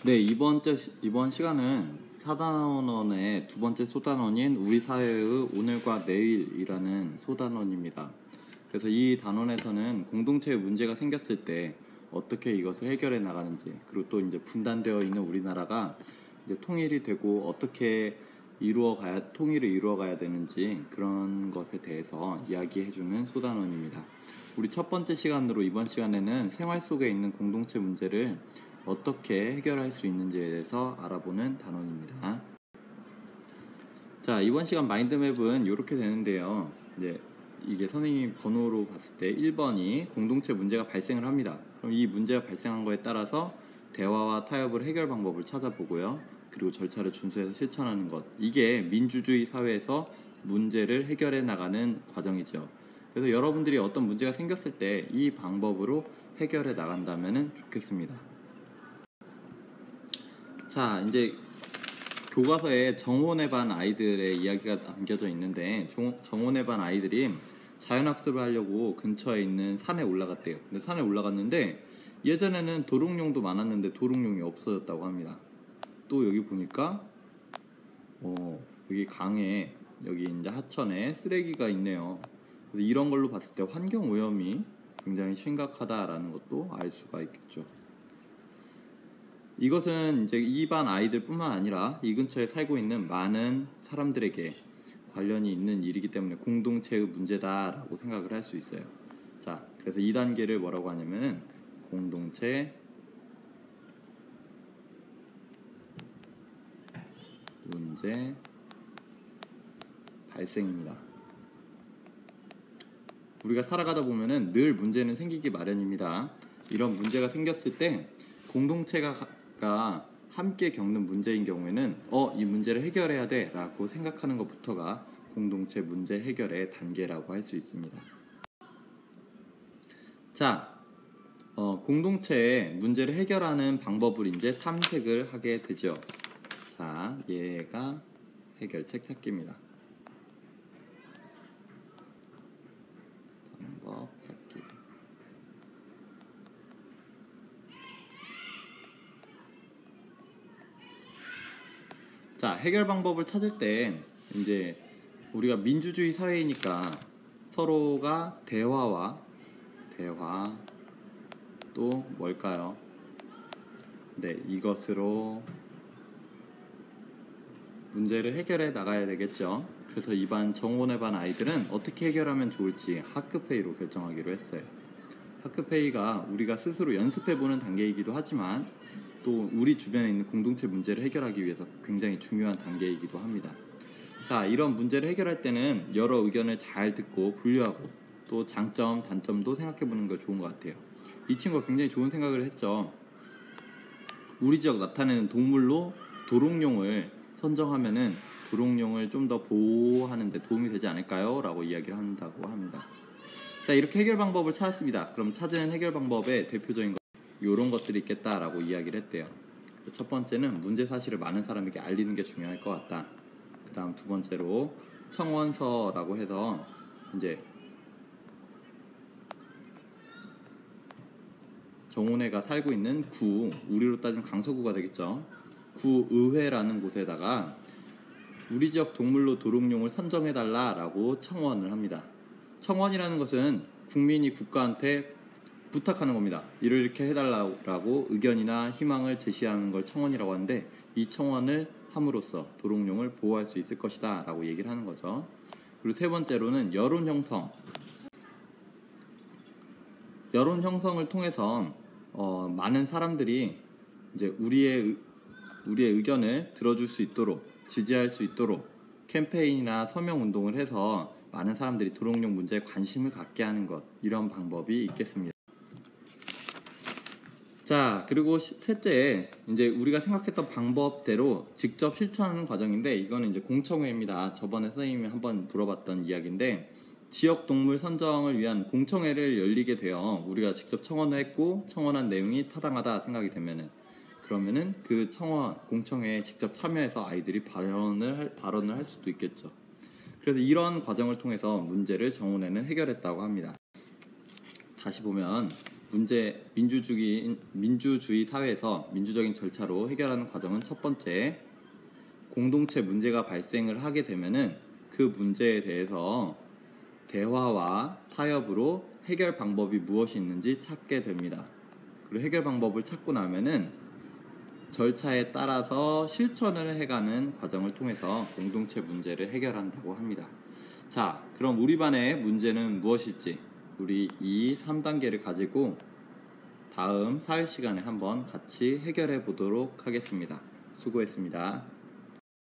네, 이번 시간은 4단원의 두 번째 소단원인 우리 사회의 오늘과 내일이라는 소단원입니다. 그래서 이 단원에서는 공동체에 문제가 생겼을 때 어떻게 이것을 해결해 나가는지, 그리고 또 이제 분단되어 있는 우리나라가 이제 통일이 되고 어떻게 통일을 이루어가야 되는지 그런 것에 대해서 이야기해주는 소단원입니다. 우리 첫 번째 시간으로 이번 시간에는 생활 속에 있는 공동체 문제를 어떻게 해결할 수 있는지에 대해서 알아보는 단원입니다. 자, 이번 시간 마인드맵은 이렇게 되는데요. 이제 이게 선생님 번호로 봤을 때 1번이 공동체 문제가 발생을 합니다. 그럼 이 문제가 발생한 거에 따라서 대화와 타협을 해결 방법을 찾아보고요. 그리고 절차를 준수해서 실천하는 것. 이게 민주주의 사회에서 문제를 해결해 나가는 과정이죠. 그래서 여러분들이 어떤 문제가 생겼을 때 이 방법으로 해결해 나간다면 좋겠습니다. 자, 이제 교과서에 정원의 반 아이들의 이야기가 남겨져 있는데 정원의 반 아이들이 자연학습을 하려고 근처에 있는 산에 올라갔대요. 근데 산에 올라갔는데 예전에는 도롱뇽도 많았는데 도롱뇽이 없어졌다고 합니다. 또 여기 보니까 여기 강에 여기 이제 하천에 쓰레기가 있네요. 그래서 이런 걸로 봤을 때 환경 오염이 굉장히 심각하다라는 것도 알 수가 있겠죠. 이것은 이제 이 반 아이들뿐만 아니라 이 근처에 살고 있는 많은 사람들에게 관련이 있는 일이기 때문에 공동체의 문제다라고 생각을 할 수 있어요. 자, 그래서 2단계를 뭐라고 하냐면은 공동체 문제 발생입니다. 우리가 살아가다 보면은 늘 문제는 생기기 마련입니다. 이런 문제가 생겼을 때 공동체가 함께 겪는 문제인 경우에는 이 문제를 해결해야 돼 라고 생각하는 것부터가 공동체 문제 해결의 단계라고 할 수 있습니다. 자, 공동체의 문제를 해결하는 방법을 이제 탐색을 하게 되죠. 자, 얘가 해결책 찾기입니다. 방법 찾기. 자, 해결 방법을 찾을 때 이제 우리가 민주주의 사회이니까 서로가 대화 또 뭘까요? 네, 이것으로 문제를 해결해 나가야 되겠죠. 그래서 이반 정원의 반 아이들은 어떻게 해결하면 좋을지 하크페이로 결정하기로 했어요. 하크페이가 우리가 스스로 연습해보는 단계이기도 하지만 또 우리 주변에 있는 공동체 문제를 해결하기 위해서 굉장히 중요한 단계이기도 합니다. 자, 이런 문제를 해결할 때는 여러 의견을 잘 듣고 분류하고 또 장점, 단점도 생각해보는 거 좋은 것 같아요. 이 친구가 굉장히 좋은 생각을 했죠. 우리 지역 나타내는 동물로 도롱뇽을 선정하면은 도롱뇽을 좀 더 보호하는 데 도움이 되지 않을까요? 라고 이야기를 한다고 합니다. 자, 이렇게 해결 방법을 찾았습니다. 그럼 찾은 해결 방법의 대표적인 것 이런 것들이 있겠다라고 이야기를 했대요. 첫 번째는 문제 사실을 많은 사람에게 알리는 게 중요할 것 같다. 그 다음 두 번째로 청원서라고 해서 이제 정원회가 살고 있는 구, 우리로 따지면 강서구가 되겠죠. 구의회라는 곳에다가 우리 지역 동물로 도롱뇽을 선정해달라라고 청원을 합니다. 청원이라는 것은 국민이 국가한테 부탁하는 겁니다. 이렇게 해달라고 의견이나 희망을 제시하는 걸 청원이라고 하는데 이 청원을 함으로써 도롱뇽을 보호할 수 있을 것이다 라고 얘기를 하는 거죠. 그리고 세 번째로는 여론 형성을 통해서 많은 사람들이 이제 우리의 의견을 들어줄 수 있도록 지지할 수 있도록 캠페인이나 서명 운동을 해서 많은 사람들이 도롱뇽 문제에 관심을 갖게 하는 것, 이런 방법이 있겠습니다. 자, 그리고 셋째, 이제 우리가 생각했던 방법대로 직접 실천하는 과정인데 이거는 이제 공청회입니다. 저번에 선생님이 한번 물어봤던 이야기인데 지역 동물 선정을 위한 공청회를 열리게 되어 우리가 직접 청원을 했고 청원한 내용이 타당하다 생각이 되면은 그러면은 그 공청회에 직접 참여해서 아이들이 발언을 할 수도 있겠죠. 그래서 이런 과정을 통해서 문제를 정원회는 해결했다고 합니다. 다시 보면 민주주의 사회에서 민주적인 절차로 해결하는 과정은 첫 번째, 공동체 문제가 발생을 하게 되면은 그 문제에 대해서 대화와 타협으로 해결 방법이 무엇이 있는지 찾게 됩니다. 그리고 해결 방법을 찾고 나면은 절차에 따라서 실천을 해가는 과정을 통해서 공동체 문제를 해결한다고 합니다. 자, 그럼 우리 반의 문제는 무엇일지 우리 이 3단계를 가지고 다음 사회 시간에 한번 같이 해결해 보도록 하겠습니다. 수고했습니다.